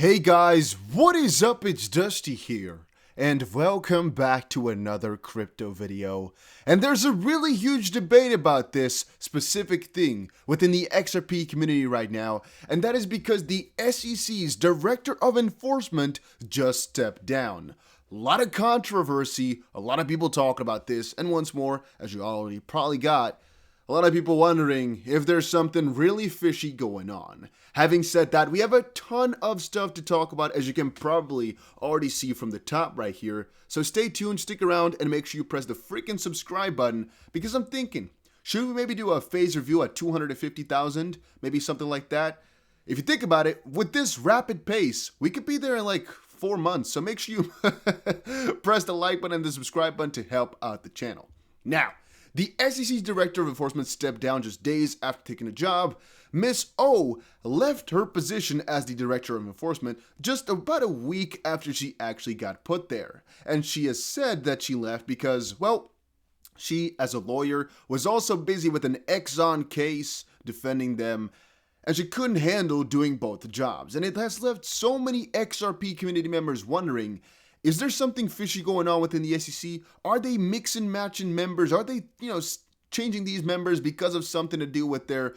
Hey guys, what is up? It's Dusty here, and welcome back to another crypto video. And there's a really huge debate about this specific thing within the XRP community right now, and that is because the SEC's Director of Enforcement just stepped down. A lot of controversy, a lot of people talking about this, and once more, as you already probably got, a lot of people wondering if there's something really fishy going on. Having said that, we have a ton of stuff to talk about, as you can probably already see from the top right here. So stay tuned, stick around, and make sure you press the freaking subscribe button, because I'm thinking, should we maybe do a phase review at 250,000? Maybe something like that? If you think about it, with this rapid pace, we could be there in like 4 months. So make sure you press the like button and the subscribe button to help out the channel. Now, the SEC's Director of Enforcement stepped down just days after taking a job. Miss O left her position as the Director of Enforcement just about a week after she actually got put there. And she has said that she left because, well, she, as a lawyer, was also busy with an Exxon case defending them, and she couldn't handle doing both jobs. And it has left so many XRP community members wondering, is there something fishy going on within the SEC? Are they mix and matching members? Are they, changing these members because of something to do with their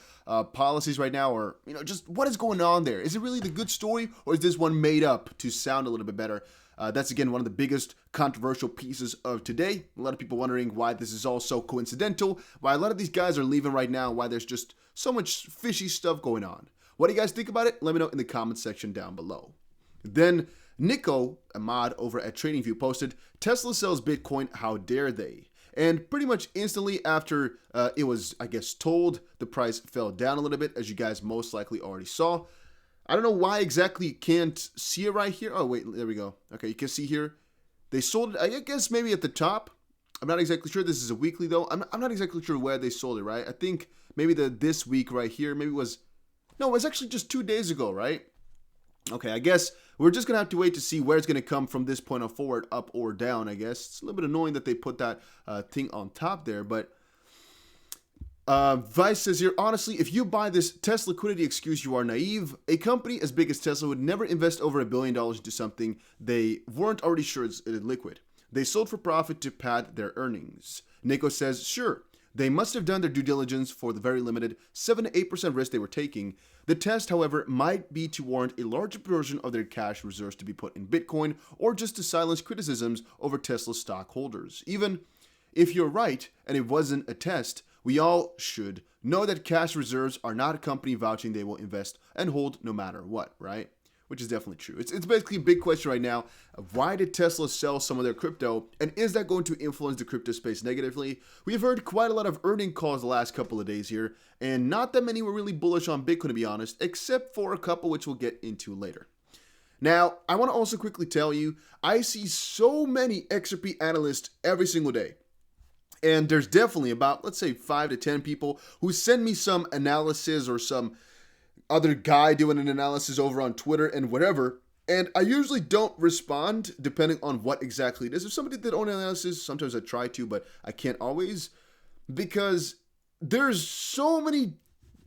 policies right now? Or, just what is going on there? Is it really the good story, or is this one made up to sound a little bit better? That's, again, one of the biggest controversial pieces of today. A lot of people wondering why this is all so coincidental, why a lot of these guys are leaving right now, why there's just so much fishy stuff going on. What do you guys think about it? Let me know in the comment section down below. Then Nico, a mod over at TradingView, posted, "Tesla sells Bitcoin, how dare they?" And pretty much instantly after it was, I guess, told, the price fell down a little bit, as you guys most likely already saw. I don't know why exactly you can't see it right here. Oh, wait, there we go. Okay, you can see here. They sold it, I guess, maybe at the top. I'm not exactly sure. This is a weekly, though. I'm not exactly sure where they sold it, right? I think maybe this week right here, maybe it was, no, it was actually just 2 days ago, right? Okay, I guess we're just going to have to wait to see where it's going to come from this point on forward, up or down, I guess. It's a little bit annoying that they put that thing on top there, but Vice says here, honestly, if you buy this test liquidity excuse, you are naive. A company as big as Tesla would never invest over $1 billion into something they weren't already sure is liquid. They sold for profit to pad their earnings. Nico says, sure, they must have done their due diligence for the very limited 7 to 8% risk they were taking. The test, however, might be to warrant a larger portion of their cash reserves to be put in Bitcoin, or just to silence criticisms over Tesla stockholders. Even if you're right and it wasn't a test, we all should know that cash reserves are not a company vouching they will invest and hold no matter what, right? Which is definitely true. It's basically a big question right now. Why did Tesla sell some of their crypto? And is that going to influence the crypto space negatively? We've heard quite a lot of earning calls the last couple of days here, and not that many were really bullish on Bitcoin, to be honest, except for a couple which we'll get into later. Now, I want to also quickly tell you, I see so many XRP analysts every single day. And there's definitely about, let's say, 5 to 10 people who send me some analysis or some other guy doing an analysis over on Twitter and whatever, and I usually don't respond depending on what exactly it is. If somebody did own analysis, sometimes I try to, but I can't always, because there's so many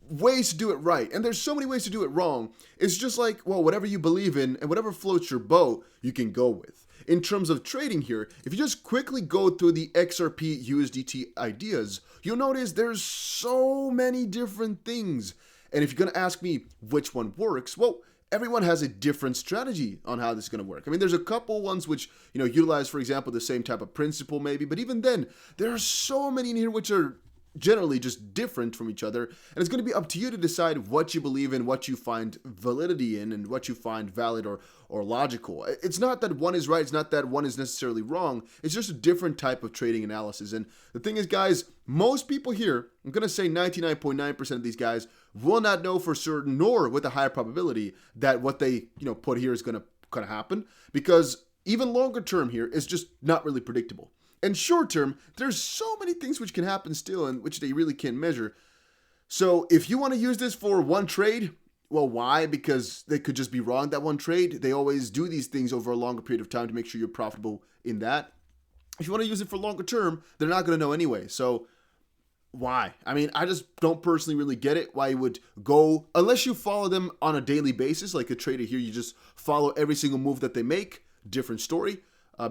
ways to do it right, and there's so many ways to do it wrong. It's just like, well, whatever you believe in and whatever floats your boat, you can go with. In terms of trading here, if you just quickly go through the XRP USDT ideas, you'll notice there's so many different things. And if you're going to ask me which one works, well, everyone has a different strategy on how this is going to work. I mean, there's a couple ones which, utilize, for example, the same type of principle maybe, but even then, there are so many in here which are generally just different from each other, and it's going to be up to you to decide what you believe in, what you find validity in, and what you find valid or logical. It's not that one is right, it's not that one is necessarily wrong, it's just a different type of trading analysis. And the thing is, guys, most people here, I'm going to say 99.9% of these guys, will not know for certain, nor with a high probability, that what they put here is going to happen, because even longer term here is just not really predictable. And short term, there's so many things which can happen still and which they really can't measure. So if you want to use this for one trade, well, why? Because they could just be wrong that one trade. They always do these things over a longer period of time to make sure you're profitable in that. If you want to use it for longer term, they're not going to know anyway. So why? I mean, I just don't personally really get it why you would go, unless you follow them on a daily basis, like a trader here, you just follow every single move that they make, different story,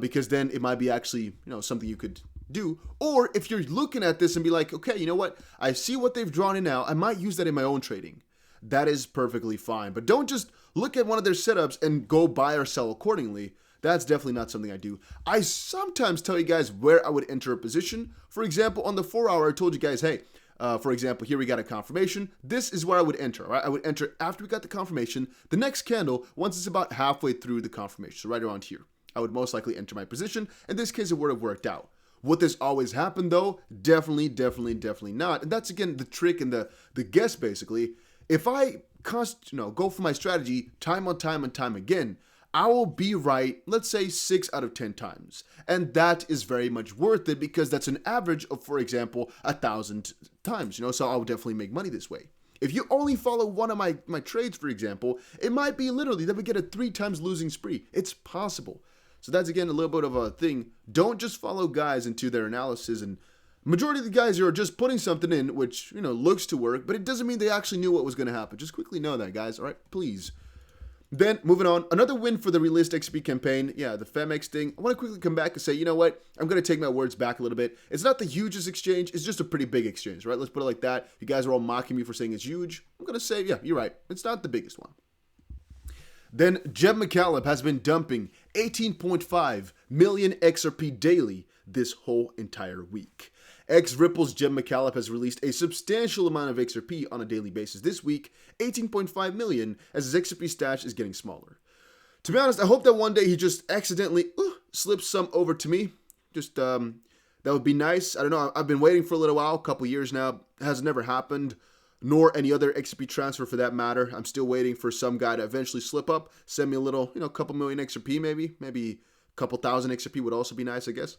because then it might be actually, something you could do. Or if you're looking at this and be like, okay, you know what? I see what they've drawn in now. I might use that in my own trading. That is perfectly fine. But don't just look at one of their setups and go buy or sell accordingly. That's definitely not something I do. I sometimes tell you guys where I would enter a position. For example, on the 4 hour, I told you guys, hey, for example, here we got a confirmation. This is where I would enter, right? I would enter after we got the confirmation, the next candle, once it's about halfway through the confirmation, so right around here. I would most likely enter my position. In this case, it would have worked out. Would this always happen though? Definitely not. And that's again the trick and the guess basically. If I go for my strategy time and time again, I will be right, let's say 6 out of 10 times. And that is very much worth it because that's an average of, for example, 1,000 times, so I'll definitely make money this way. If you only follow one of my trades, for example, it might be literally that we get a 3 times losing spree. It's possible. So that's again a little bit of a thing. Don't just follow guys into their analysis, and majority of the guys are just putting something in which, looks to work, but it doesn't mean they actually knew what was going to happen. Just quickly know that, guys, all right? Please. Then, moving on, another win for the Relist XP campaign. Yeah, the Femex thing. I want to quickly come back and say, you know what? I'm going to take my words back a little bit. It's not the hugest exchange. It's just a pretty big exchange, right? Let's put it like that. You guys are all mocking me for saying it's huge. I'm going to say, yeah, you're right. It's not the biggest one. Then, Jeb McCallum has been dumping 18.5 million XRP daily this whole entire week. Ripple's Jeb McCallum has released a substantial amount of XRP on a daily basis this week, 18.5 million, as his XRP stash is getting smaller. To be honest, I hope that one day he just accidentally slips some over to me. Just, that would be nice. I don't know, I've been waiting for a little while, a couple years now. It has never happened, nor any other XRP transfer for that matter. I'm still waiting for some guy to eventually slip up, send me a little, couple million XRP maybe couple thousand XRP would also be nice, I guess.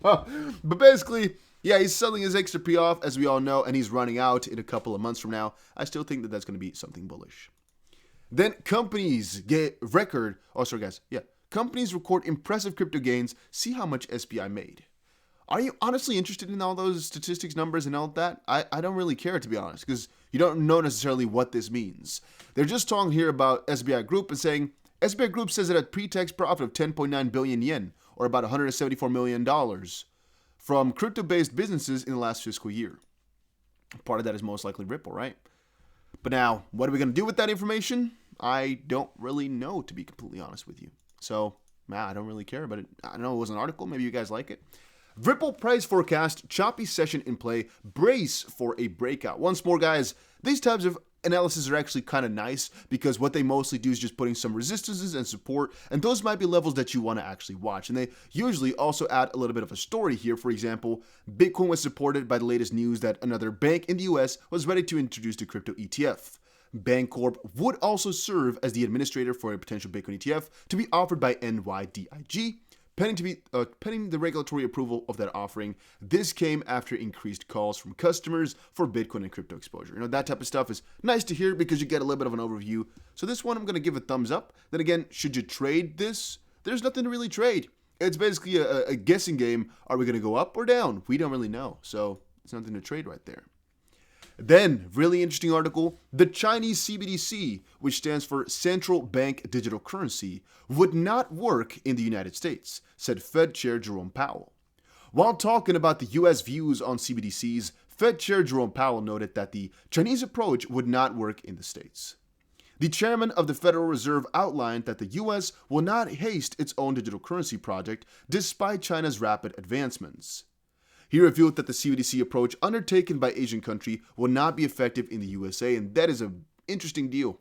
No. But basically, yeah, he's selling his XRP off, as we all know, and he's running out in a couple of months from now. I still think that that's going to be something bullish. Then companies companies record impressive crypto gains. See how much SPI made. Are you honestly interested in all those statistics, numbers, and all that? I don't really care, to be honest, because you don't know necessarily what this means. They're just talking here about SBI Group and saying, SBI Group says it had pre-tax profit of 10.9 billion yen, or about $174 million, from crypto-based businesses in the last fiscal year. Part of that is most likely Ripple, right? But now, what are we going to do with that information? I don't really know, to be completely honest with you. So, I don't really care about it. I know it was an article. Maybe you guys like it. Ripple price forecast, choppy session in play, brace for a breakout. Once more, guys, these types of analysis are actually kind of nice because what they mostly do is just putting some resistances and support, and those might be levels that you want to actually watch. And they usually also add a little bit of a story here. For example, Bitcoin was supported by the latest news that another bank in the US was ready to introduce the crypto ETF. Bancorp would also serve as the administrator for a potential Bitcoin ETF to be offered by NYDIG. Pending the regulatory approval of that offering. This came after increased calls from customers for Bitcoin and crypto exposure. That type of stuff is nice to hear because you get a little bit of an overview. So this one I'm going to give a thumbs up. Then again, should you trade this? There's nothing to really trade. It's basically a guessing game. Are we going to go up or down? We don't really know. So it's nothing to trade right there. Then, really interesting article, the Chinese CBDC, which stands for Central Bank Digital Currency, would not work in the United States, said Fed Chair Jerome Powell. While talking about the U.S. views on CBDCs, Fed Chair Jerome Powell noted that the Chinese approach would not work in the States. The chairman of the Federal Reserve outlined that the U.S. will not haste its own digital currency project despite China's rapid advancements. He revealed that the CBDC approach undertaken by Asian country will not be effective in the USA, and that is an interesting deal.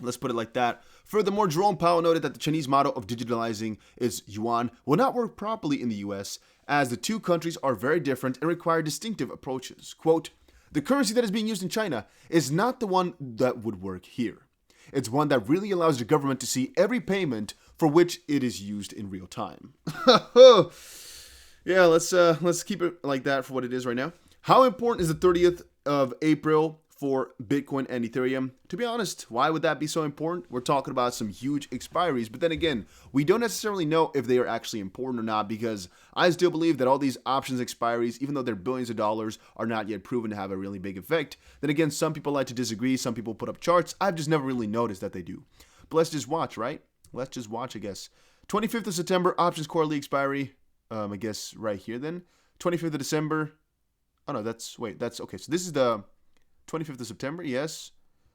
Let's put it like that. Furthermore, Jerome Powell noted that the Chinese model of digitalizing its yuan will not work properly in the US, as the two countries are very different and require distinctive approaches. Quote, the currency that is being used in China is not the one that would work here. It's one that really allows the government to see every payment for which it is used in real time. Yeah, let's keep it like that for what it is right now. How important is the 30th of April for Bitcoin and Ethereum. To be honest, why would that be so important? We're talking about some huge expiries, but then again, we don't necessarily know if they are actually important or not, because I still believe that all these options expiries, even though they're billions of dollars, are not yet proven to have a really big effect. Then again, some people like to disagree. Some people put up charts. I've just never really noticed that they do. But let's just watch, right? Let's just watch, I guess. 25th of September, options quarterly expiry. I guess right here then. 25th of December. Oh no, that's okay. So this is the 25th of September, yes.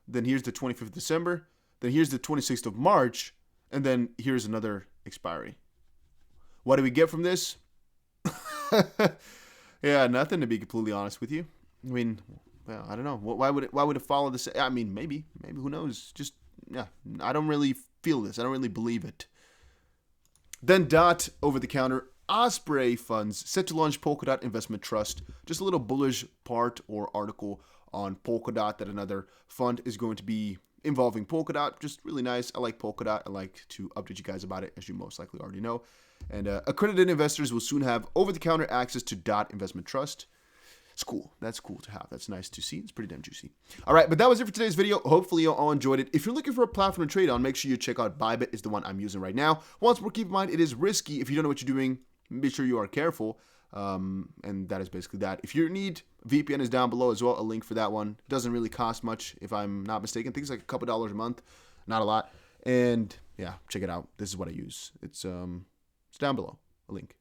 Then here's the 25th of December. Then here's the 26th of March. And then here's another expiry. What do we get from this? Yeah, nothing, to be completely honest with you. I mean, well, I don't know. Why would it follow this? I mean, maybe, who knows? Just, yeah, I don't really feel this. I don't really believe it. Then DOT, over-the-counter, Osprey funds set to launch Polkadot investment trust. Just a little bullish part or article on Polkadot, that another fund is going to be involving Polkadot. Just really nice. I like Polkadot. I like to update you guys about it, as you most likely already know. And accredited investors will soon have over-the-counter access to DOT investment trust. It's cool. That's cool to have. That's nice to see. It's pretty damn juicy. All right, but that was it for today's video. Hopefully you all enjoyed it. If you're looking for a platform to trade on, make sure you check out Bybit. It's the one I'm using right now. Once more, keep in mind, it is risky. If you don't know what you're doing, be sure you are careful. And that is basically that. If you need, VPN is down below as well, a link for that one. It doesn't really cost much, if I'm not mistaken. I think it's like a couple dollars a month, not a lot. And yeah, check it out. This is what I use. It's down below, a link.